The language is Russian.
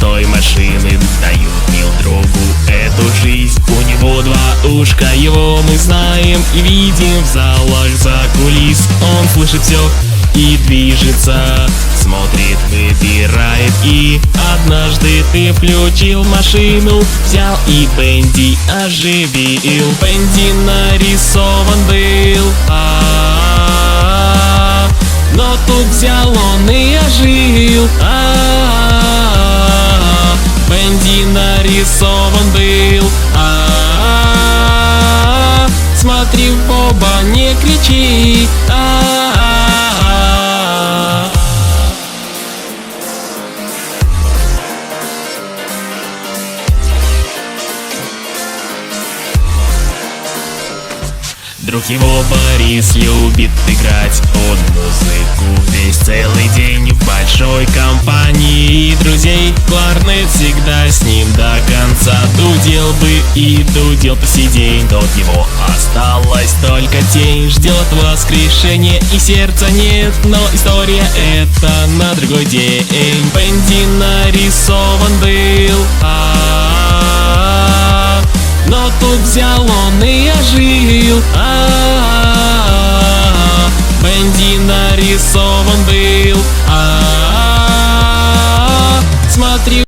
той машины дают мил другу эту жизнь. У него два ушка, его мы знаем и видим в залах за кулис. Он слышит все и движется, смотрит, выбирает. И однажды ты включил машину, взял и Бенди оживил. Бенди нарисован был, но тут взял он и ожил. Бенди нарисован был, смотри в оба, не кричи. Друг его Борис любит играть, он музыку весь целый день в большой компании друзей. Кларнет всегда с ним до конца, дудел бы и дудел по сей день. От него осталась только тень, ждет воскрешения и сердца нет, но история это на другой день. Бенди нарисован был, но тут взял он и ожил. Бенди нарисован был, смотри.